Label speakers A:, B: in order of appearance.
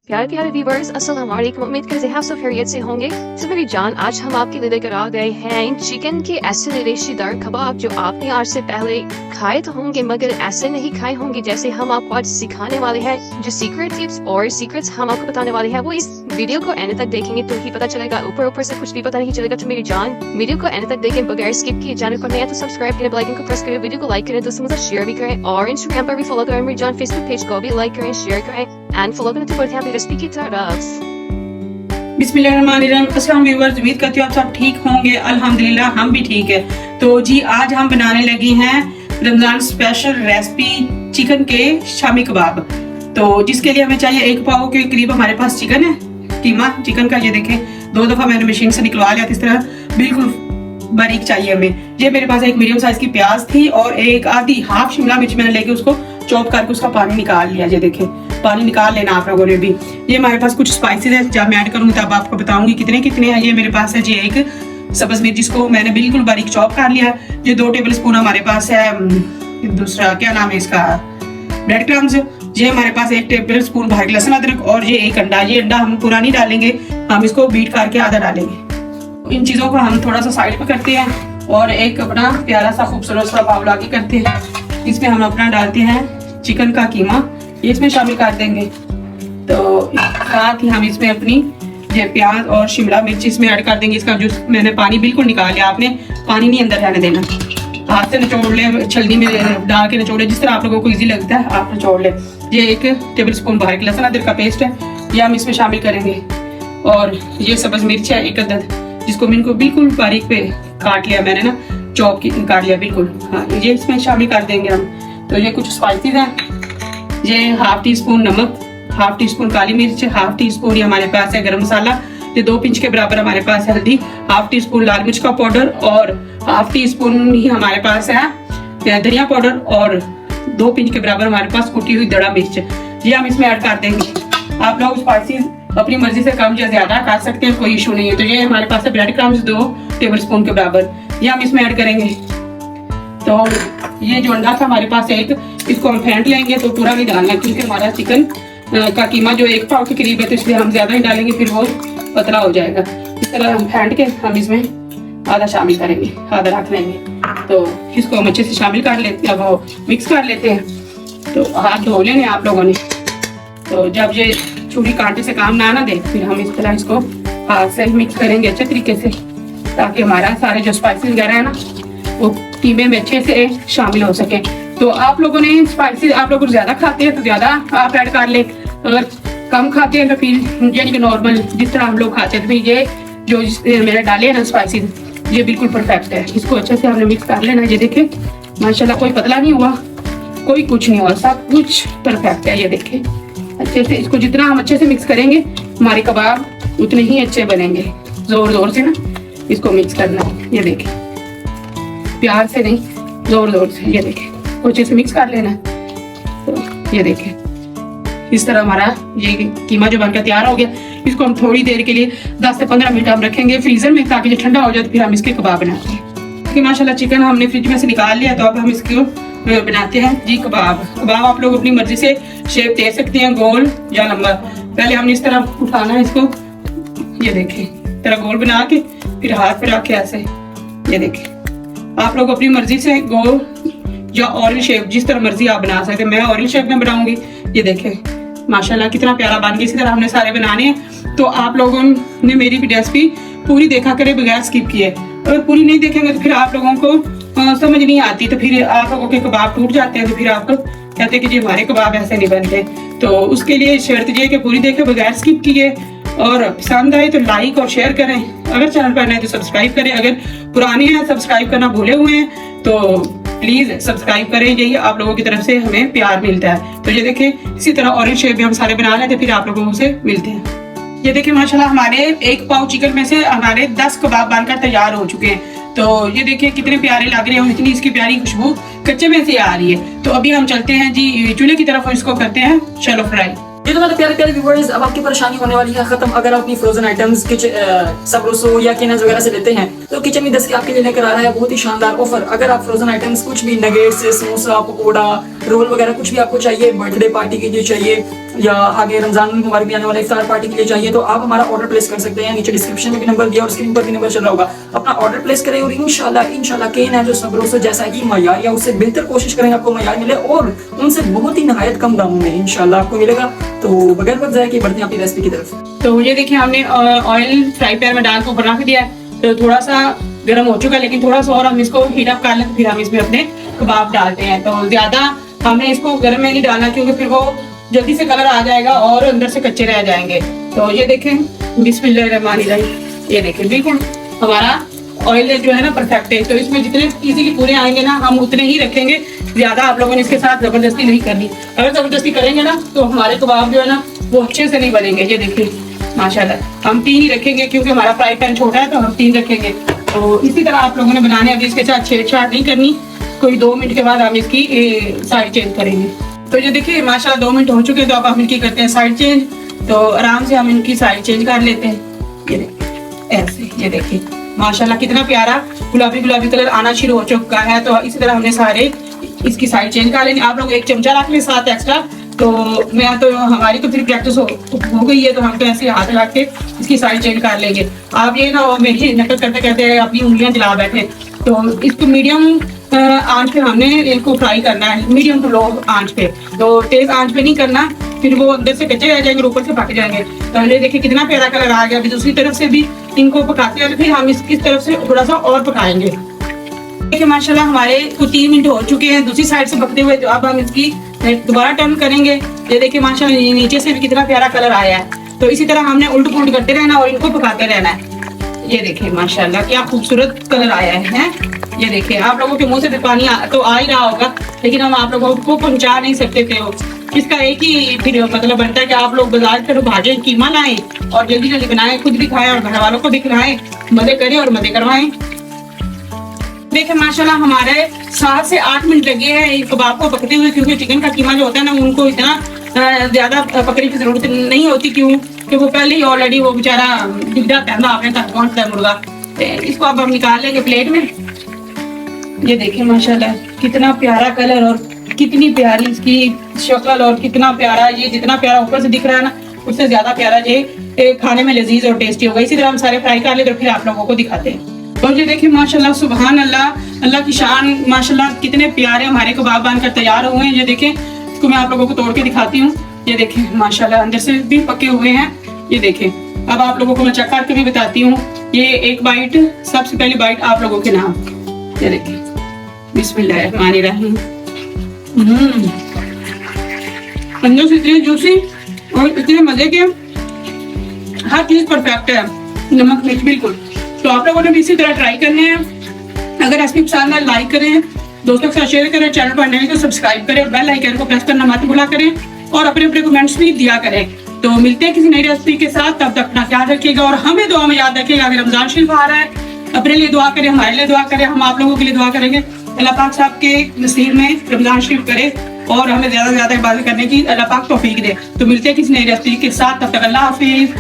A: प्यारे प्यारे व्यूअर्स, अस्सलाम वालेकुम। उम्मीद करते हैं सब खैरियत से होंगे। तो मेरी जान, आज हम आपके लिए लेकर आ गए हैं चिकन के ऐसे रेशेदार कबाब जो आपने आज से पहले खाए तो होंगे मगर ऐसे नहीं खाए होंगे जैसे हम आपको आज सिखाने वाले हैं। जो सीक्रेट टिप्स और सीक्रेट्स हम आपको बताने वाले हैं वो इस वीडियो को एंड तक देखेंगे तो ही पता चलेगा। ऊपर से कुछ भी पता नहीं चलेगा। तो मेरी जान, वीडियो को एंड तक देखें बगैर स्किप किए। चैनल पर नया तो सब्सक्राइब करें, बेल आइकन को प्रेस करें, वीडियो को लाइक करें, दोस्तों के साथ शेयर भी करें और इंस्टाग्राम पर भी फॉलो करें। मेरी जान, फेसबुक पेज को भी लाइक करें, शेयर करें एंड फॉलो करें। तो बढ़ते हैं रेसिपी की तरफ।
B: बिस्मिल्लाहिर्रहमानिर्रहीम। अस्सलाम व्यूअर्स, उम्मीद करती हूँ आप सब ठीक होंगे। अल्हम्दुलिल्लाह हम भी ठीक है। तो जी आज हम बनाने लगे हैं रमजान स्पेशल रेसिपी चिकन के शामी कबाब। तो जिसके लिए हमें चाहिए 1 पाव के करीब हमारे पास चिकन है, कीमा चिकन का। ये देखें 2 दफा मैंने मशीन से निकलवा लिया, इस तरह बिल्कुल बारीक चाहिए हमें। ये मेरे पास एक मीडियम साइज की प्याज थी और एक आधी हाफ शिमला मिर्च मैंने लेके उसको चॉप करके उसका पानी निकाल लिया। ये देखें पानी निकाल लेना आप लोगों ने भी। ये हमारे पास कुछ स्पाइसेस है, जब मैं ऐड करूंगी तब आपको बताऊंगी कितने कितने हैं। ये मेरे पास है जी एक सब्ज मिर्च जिसको मैंने बिल्कुल बारीक चॉप कर लिया। ये 2 टेबल स्पून हमारे पास है दूसरा क्या नाम है इसका, ब्रेड क्रम्स। ये हमारे पास 1 टेबल स्पून बारीक लहसुन अदरक और ये 1 अंडा। ये अंडा हम पूरा नहीं डालेंगे, हम इसको बीट करके आधा डालेंगे। इन चीजों को हम थोड़ा सा साइड में करते हैं और एक अपना प्यारा सा खूबसूरत सा बाउल आगे करते हैं। इसमें हम अपना डालते हैं चिकन का कीमा, ये इसमें शामिल कर देंगे। तो साथ ही हम इसमें अपनी ये प्याज और शिमला मिर्च इसमें ऐड कर देंगे। इसका जो मैंने पानी बिल्कुल निकाल लिया, आपने पानी नहीं अंदर जाने देना। हाथ से निचोड़ ले, छलनी में डाल के निचोड़े, जिस तरह आप लोगों को इजी लगता है आप निचोड़ ले। ये 1 टेबल स्पून बारीक लहसुन अदरक का पेस्ट है, ये हम इसमें शामिल करेंगे। और ये सब्ज मिर्च है 1 अदद, जिसको मैंने बिल्कुल बारीक पे काट लिया मैंने ना, चॉप काट लिया बिल्कुल। हाँ, ये इसमें शामिल कर देंगे हम। तो ये कुछ स्पाइसेस हैं। ये 1/2 टी स्पून नमक, 1/2 टी स्पून काली मिर्च, 1/2 टी स्पून ये हमारे पास है गरम मसाला, ये 2 पिंच के बराबर हमारे पास है हल्दी, 1/2 टी स्पून लाल मिर्च का पाउडर और 1/2 टी स्पून ही हमारे पास है धनिया पाउडर और 2 पिंच के बराबर हमारे पास कुटी हुई दड़ा मिर्च। ये हम इसमें ऐड कर देंगे। आप लोग स्पाइसेस अपनी मर्जी से कम या ज्यादा कर सकते हैं, कोई इशू नहीं है। तो ये हमारे पास है ब्रेड क्रम्स 2 टेबल स्पून के बराबर, ये हम इसमें ऐड करेंगे। तो ये जो अंडा था हमारे पास एक, इसको हम फेंट लेंगे। तो पूरा नहीं डालना क्योंकि हमारा चिकन का कीमा जो 1 पाव के करीब है, तो इसलिए हम ज्यादा नहीं डालेंगे, फिर वो पतला हो जाएगा। इस तरह हम फेंट के हम इसमें आधा शामिल करेंगे, आधा रख लेंगे। तो इसको हम अच्छे से शामिल कर लेते हैं, वो मिक्स कर लेते हैं। तो हाथ धो लेने आप लोगों ने। तो जब ये छुरी कांटे से काम ना दे, फिर हम इस तरह इसको हाथ से मिक्स करेंगे अच्छे तरीके से, ताकि हमारा सारे जो स्पाइसेस वगैरह है ना वो कीमे में अच्छे से शामिल हो सके। तो आप लोगों ने स्पाइसेस आप लोग ज्यादा खाते हैं तो ज्यादा आप ऐड कर ले, अगर कम खाते हैं तो फिर यानी कि नॉर्मल जिस तरह हम लोग खाते हैं। तो फिर ये जो मैंने डाले हैं ना स्पाइसेस, ये बिल्कुल परफेक्ट है। इसको अच्छे से हमने मिक्स कर लेना। ये देखें माशाल्लाह, कोई पतला नहीं हुआ, कोई कुछ नहीं हुआ, सब कुछ परफेक्ट है। ये देखें अच्छे से, इसको जितना हम अच्छे से मिक्स करेंगे हमारे कबाब उतने ही अच्छे बनेंगे। जोर जोर से ना इसको मिक्स करना है। ये देखें प्यार से नहीं, जोर जोर से। ये देखें अच्छे से मिक्स कर लेना। तो ये देखें इस तरह हमारा ये कीमा जो बनकर तैयार हो गया। इसको हम थोड़ी देर के लिए 10 से 15 मिनट हम रखेंगे फ्रीजर में, ताकि ये ठंडा हो जाए तो फिर हम इसके कबाब बनाते हैं। कि माशाल्लाह चिकन हमने फ्रिज में से निकाल लिया, तो अब हम इसको बनाते हैं जी कबाब। कबाब आप लोग अपनी मर्जी से शेप दे सकते हैं, गोल या लंबा। पहले हमने इस तरह उठाना है इसको, ये देखें तरह गोल बना के फिर हाथ पे रख के ऐसे। ये देखें आप लोग अपनी मर्जी से गोल या ऑरेंज शेप जिस तरह मर्जी आप बना सकते हैं। मैं ऑरेंज शेप में बनाऊंगी। ये देखें माशाल्लाह कितना प्यारा बन गया। इसी तरह हमने सारे बनाने हैं। तो आप लोगों ने मेरी रेसिपी पूरी देखा करें बगैर स्किप किए। अगर पूरी नहीं देखेंगे तो फिर आप लोगों को समझ नहीं आती, तो फिर आप लोगों के कबाब टूट जाते हैं। तो फिर आपको कहते हैं कि जी हमारे कबाब ऐसे नहीं बनते। तो उसके लिए शर्त ये कि पूरी देखें बगैर स्किप किए, और पसंद आए तो लाइक और शेयर करें। अगर चैनल पर नए तो सब्सक्राइब करें, अगर पुराने हैं सब्सक्राइब करना भूले हुए हैं तो प्लीज सब्सक्राइब करें। यही आप लोगों की तरफ से हमें प्यार मिलता है। तो ये देखें इसी तरह ऑरेंज शेप भी हम सारे बना लेते, फिर आप लोगों से मिलते हैं। ये देखिए माशाल्लाह हमारे 1 पाव चिकन में से हमारे 10 कबाब बनकर तैयार हो चुके हैं। तो ये देखिए कितने प्यारे लग रहे हैं, इतनी इसकी प्यारी खुशबू कच्चे में से आ रही है। तो अभी हम चलते हैं जी चूल्हे की तरफ और इसको करते हैं शैलो फ्राई।
C: ये तो मेरे प्यारे प्यारे व्यूअर्स, अब आपकी परेशानी होने वाली है खत्म। अगर आप अपनी फ्रोजन आइटम्स सब रसो या किनस वगैरह से लेते हैं तो किचन में 10 के आपके लिए लेकर आ रहा है बहुत ही शानदार ऑफर। अगर आप फ्रोजन आइटम्स कुछ भी नगेट्स, समोसा, पकौड़ा, रोल वगैरह कुछ भी आपको चाहिए, बर्थडे पार्टी के लिए चाहिए या आगे रमजान मुबारक भी आने वाले इफ्तार पार्टी के लिए चाहिए, तो आप हमारा ऑर्डर प्लेस कर सकते हैं। नीचे डिस्क्रिप्शन में भी नंबर दिया और स्क्रीन पर भी नंबर चल रहा होगा, अपना ऑर्डर प्लेस करें और इंशाल्लाह केन है जो सबरों से जैसा कि मयार या उससे बेहतर कोशिश करेंगे आपको मयार मिले और उनसे बहुत ही नहायत कम दामों में इंशाल्लाह आपको मिलेगा। तो बगैर वक्त जाए कि बढ़ते हैं अपनी रेसिपी की तरफ।
B: तो ये देखिए हमने ऑयल फ्राई पैन में डाल को बना के दिया है, तो थोड़ा सा गर्म हो चुका है, लेकिन थोड़ा सा और हम इसको हीट अप कर लें, फिर हम इसमें अपने कबाब डालते हैं। तो ज्यादा हमने इसको गर्म में नहीं डालना क्योंकि फिर वो जल्दी से कलर आ जाएगा और अंदर से कच्चे रह जाएंगे। तो ये देखें, बिस्मिल्लाहिर्रहमानिर्रहीम, ये देखें बिल्कुल हमारा ऑयल जो है ना परफेक्ट है। तो इसमें जितने इजीली पूरे आएंगे ना हम उतने ही रखेंगे, ज्यादा आप लोगों ने इसके साथ जबरदस्ती नहीं करनी। अगर जबरदस्ती करेंगे ना तो हमारे कबाब जो है ना वो अच्छे से नहीं बनेंगे। ये देखिए माशाल्लाह हम 3 ही रखेंगे क्योंकि हमारा फ्राई पैन छोटा है, तो हम 3 रखेंगे। तो इसी तरह आप लोगों ने बनाने, अभी इसके साथ छेड़छाड़ नहीं करनी। कोई 2 मिनट के बाद हम इसकी साइड चेंज करेंगे। तो ये देखिए माशाल्लाह 2 मिनट हो चुके हैं, तो अब हम इनकी करते हैं साइड चेंज। तो आराम से हम इनकी साइड चेंज कर लेते हैं। ये देखिए ऐसे, ये देखिए माशाल्लाह कितना प्यारा गुलाबी गुलाबी कलर आना शुरू हो चुका है। तो इसी तरह हमने सारे इसकी साइड चेंज कर लेंगे। आप लोग 1 चमचा रख लें साथ एक्स्ट्रा। तो मैं तो हमारी तो फिर प्रैक्टिस हो गई है, तो हम तो ऐसे हाथ लगा के इसकी साइड चेंज कर लेंगे। आप ये ना मेरी नकल करते करते अपनी उंगलियां जला बैठे। तो इसको मीडियम आंच पे हमने इनको फ्राई करना है, मीडियम टू लो आंच पे। तो तेज आंच पे नहीं करना, फिर वो अंदर से कच्चे रह जाएंगे, ऊपर से पक जाएंगे। तो ये देखिए कितना प्यारा कलर आ गया। अभी दूसरी तरफ से भी इनको पकाते हैं, फिर हम इस तरफ से थोड़ा सा और पकाएंगे। देखिए माशाल्लाह हमारे को 3 मिनट हो चुके हैं दूसरी साइड से पकते हुए। तो अब हम इसकी दोबारा टर्न करेंगे। ये देखिए माशाल्लाह नीचे से भी कितना प्यारा कलर आया है। तो इसी तरह हमने उल्ट पुलट करते रहना और इनको पकाते रहना है। ये देखिए माशाल्लाह क्या खूबसूरत कलर आया है। ये देखिए आप लोगों के मुंह से पानी तो आ ही रहा होगा, लेकिन हम आप लोगों को पहुंचा नहीं सकते थे। इसका एक ही फिर मतलब बनता है कि आप लोग बाजार से भाजें, कीमा लाएं और जल्दी जल्दी बनाएं, खुद भी खाएं और घर वालों को भी खिलाएं, मजे करें और मजे करवाएं। देखिए माशाल्लाह हमारे 7 से 8 मिनट लगे हैं कबाब को पकते हुए, क्योंकि चिकन का कीमा जो होता है ना उनको इतना ज्यादा पकने की जरूरत नहीं होती। क्यों कि वो पहले ही ऑलरेडी वो बेचारा दिख जाता है ना, आपने तक पहुंचता है मुर्गा। इसको अब हम निकाल लेंगे प्लेट में। ये देखिए माशाल्लाह कितना प्यारा कलर और कितनी प्यारी इसकी शक्ल और कितना प्यारा, ये जितना प्यारा ऊपर से दिख रहा है ना उससे ज्यादा प्यारा ये खाने में लजीज और टेस्टी होगा। इसी तरह हम सारे फ्राई कर ले तो फिर आप लोगों को दिखाते हैं। और ये देखिए माशाल्लाह सुभान अल्लाह, अल्लाह की शान माशाल्लाह कितने प्यारे हमारे कबाब बनकर तैयार हुए हैं। ये देखें, इसको मैं आप लोगों को तोड़ के दिखाती हूँ। ये देखें माशाल्लाह अंदर से भी पके हुए हैं। ये देखें, अब आप लोगों को मैं चख करके भी बताती हूँ। ये एक बाइट, सबसे पहली बाइट आप लोगों के नाम। ये देखिए बिस्मिल्लाहिर्रहमानिर्रहीम। अंदर से इतने जूसी और इतने मजे के, हर चीज परफेक्ट है, नमक मिर्च बिल्कुल। तो आप लोगों ने भी इसी तरह ट्राई करने हैं। अगर रेसिपी पसंद है लाइक करें, दोस्तों के साथ शेयर करें, चैनल पर नए तो सब्सक्राइब करें, बेल आइकन को प्रेस करना मत भूला करें और अपने अपने कमेंट्स भी दिया करें। तो मिलते हैं किसी नई रेसिपी के साथ, तब तक अपना ख्याल रखिएगा और हमें दुआ में याद रखिएगा। अगर रमजान शरीफ आ रहा है, अपने लिए दुआ करें, हमारे लिए दुआ करें, हम आप लोगों के लिए दुआ करेंगे। अल्लाह पाक साहब के नसीब में रमजान शरीफ करे और हमें ज्यादा से ज्यादा इबादत करने की अल्लाह पाक तौफीक दे। तो मिलते हैं किसी नई रेसिपी के साथ, तब तक अल्लाह हाफिज।